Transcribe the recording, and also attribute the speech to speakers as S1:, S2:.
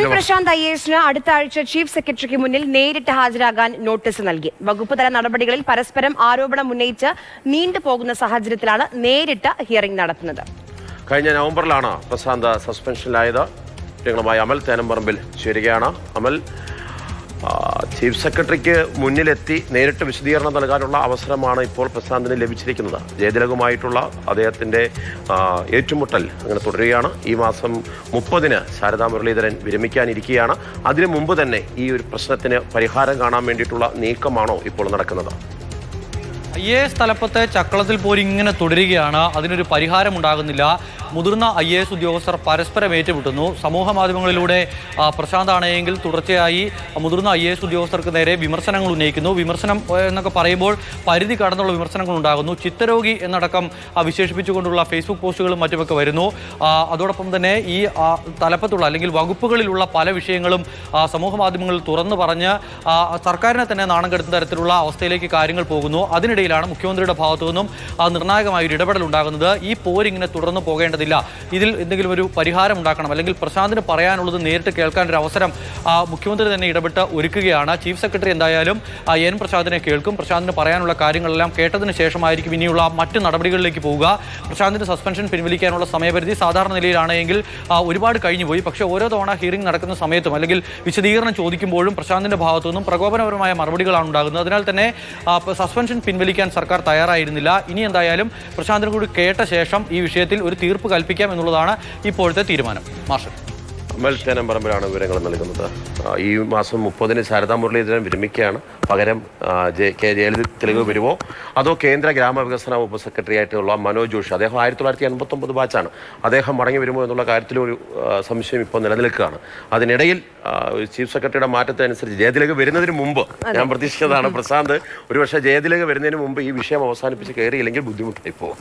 S1: N Prashant IAS അടുത്ത ആഴ്ച chief സെക്രട്ടറിക്ക് മുന്നിൽ നേരിട്ട് ഹാജരാകാൻ നോട്ടീസ് നൽകി. വകുപ്പ് തല നടപടികളിൽ പരസ്പരം ആരോപണം ഉന്നയിച്ച് നീണ്ടുപോകുന്ന സാഹചര്യത്തിലാണ് നേരിട്ട് ഹിയറിംഗ് നടത്തുന്നത്.
S2: കഴിഞ്ഞ നവംബറിലാണ് പ്രശാന്ത് സസ്പെൻഷനിലായത്. ഞങ്ങളുമായി അമൽ തേനമ്പറമ്പിൽ ചേരുകയാണ്. അമൽ, ചീഫ് സെക്രട്ടറിക്ക് മുന്നിലെത്തി നേരിട്ട് വിശദീകരണം നൽകാനുള്ള അവസരമാണ് ഇപ്പോൾ പ്രശാന്തിന് ലഭിച്ചിരിക്കുന്നത്. ജയതിലകുമായിട്ടുള്ള അദ്ദേഹത്തിൻ്റെ ഏറ്റുമുട്ടൽ അങ്ങനെ തുടരുകയാണ്. ഈ മാസം 30-ന് ശാരദാ മുരളീധരൻ വിരമിക്കാനിരിക്കുകയാണ്. അതിനു മുമ്പ് തന്നെ ഈ ഒരു പ്രശ്നത്തിന് പരിഹാരം കാണാൻ വേണ്ടിയിട്ടുള്ള നീക്കമാണോ ഇപ്പോൾ നടക്കുന്നത്?
S3: IAS തലപ്പത്ത് ചക്കളത്തിൽ പോരി ഇങ്ങനെ തുടരുകയാണ്. അതിനൊരു പരിഹാരം ഉണ്ടാകുന്നില്ല. മുതിർന്ന IAS ഉദ്യോഗസ്ഥർ പരസ്പരം ഏറ്റുമുട്ടുന്നു. സമൂഹ മാധ്യമങ്ങളിലൂടെ പ്രശാന്താണെങ്കിൽ തുടർച്ചയായി മുതിർന്ന IAS ഉദ്യോഗസ്ഥർക്ക് നേരെ വിമർശനങ്ങൾ ഉന്നയിക്കുന്നു. വിമർശനം എന്നൊക്കെ പറയുമ്പോൾ പരിധി കടന്നുള്ള വിമർശനങ്ങൾ ഉണ്ടാകുന്നു. ചിത്തരോഗി എന്നടക്കം വിശേഷിപ്പിച്ചുകൊണ്ടുള്ള ഫേസ്ബുക്ക് പോസ്റ്റുകളും മറ്റുമൊക്കെ വരുന്നു. അതോടൊപ്പം തന്നെ ഈ തലപ്പത്തുള്ള അല്ലെങ്കിൽ വകുപ്പുകളിലുള്ള പല വിഷയങ്ങളും സമൂഹ മാധ്യമങ്ങളിൽ തുറന്നു പറഞ്ഞ് സർക്കാരിനെ തന്നെ നാണം കെടുത്തുന്ന തരത്തിലുള്ള അവസ്ഥയിലേക്ക് കാര്യങ്ങൾ പോകുന്നു. അതിനിടയിലാണ് മുഖ്യമന്ത്രിയുടെ ഭാഗത്തു നിന്നും നിർണായകമായ ഒരു ഇടപെടൽ ഉണ്ടാകുന്നത്. ഈ പോരിങ്ങനെ തുടർന്ന് പോകേണ്ടതില്ല, ഇതിൽ എന്തെങ്കിലും ഒരു പരിഹാരം ഉണ്ടാക്കണം, അല്ലെങ്കിൽ പ്രശാന്തിന് പറയാനുള്ളത് നേരിട്ട് കേൾക്കാൻ ഒരു അവസരം മുഖ്യമന്ത്രി തന്നെ ഇടപെട്ട് ഒരുക്കുകയാണ്. ചീഫ് സെക്രട്ടറി എന്തായാലും എൻ പ്രശാന്തിനെ കേൾക്കും. പ്രശാന്തിന് പറയാനുള്ള കാര്യങ്ങളെല്ലാം കേട്ടതിന് ശേഷമായിരിക്കും ഇനിയുള്ള മറ്റ് നടപടികളിലേക്ക് പോവുക. പ്രശാന്തിന് സസ്പെൻഷൻ പിൻവലിക്കാനുള്ള സമയപരിധി സാധാരണ നിലയിലാണെങ്കിൽ ഒരുപാട് കഴിഞ്ഞുപോയി. പക്ഷേ ഓരോ തവണ ഹിയറിംഗ് നടക്കുന്ന സമയത്തും അല്ലെങ്കിൽ വിശദീകരണം ചോദിക്കുമ്പോഴും പ്രശാന്തിന്റെ ഭാഗത്തു നിന്നും പ്രകോപനപരമായ മറുപടികളാണ് ഉണ്ടാകുന്നത്. അതിനാൽ തന്നെ സസ്പെൻഷൻ പിൻവലിക്കാൻ സർക്കാർ തയ്യാറായിരുന്നില്ല. ഇനി എന്തായാലും പ്രശാന്തിനെ കൂടി കേട്ട ശേഷം ഈ വിഷയത്തിൽ ഒരു തീർപ്പ് കൽപ്പിക്കാം എന്നുള്ളതാണ് ഇപ്പോഴത്തെ തീരുമാനം. മാർഷൽ
S2: അമൽ തേനമ്പറമ്പിലാണ് വിവരങ്ങൾ നൽകുന്നത്. ഈ മാസം 30-ന് ശാരദാ മുരളീധരൻ വിരമിക്കുകയാണ്. പകരം ജയതിലക് വരുമോ അതോ കേന്ദ്ര ഗ്രാമവികസന വകുപ്പ് സെക്രട്ടറി ആയിട്ടുള്ള മനോജ് ജോഷി, അദ്ദേഹം 1989 ബാച്ചാണ്, അദ്ദേഹം മടങ്ങി വരുമോ എന്നുള്ള കാര്യത്തിലൊരു സംശയം ഇപ്പോൾ നിലനിൽക്കുകയാണ്. അതിനിടയിൽ ചീഫ് സെക്രട്ടറിയുടെ മാറ്റത്തിനനുസരിച്ച് ജയതിലക് വരുന്നതിന് മുമ്പ് ഞാൻ പ്രതീക്ഷിച്ചതാണ് പ്രശാന്ത് ഒരുപക്ഷെ ജയതിലക് വരുന്നതിന് മുമ്പ് ഈ വിഷയം അവസാനിപ്പിച്ച് കയറിയില്ലെങ്കിൽ ബുദ്ധിമുട്ടായി പോകും.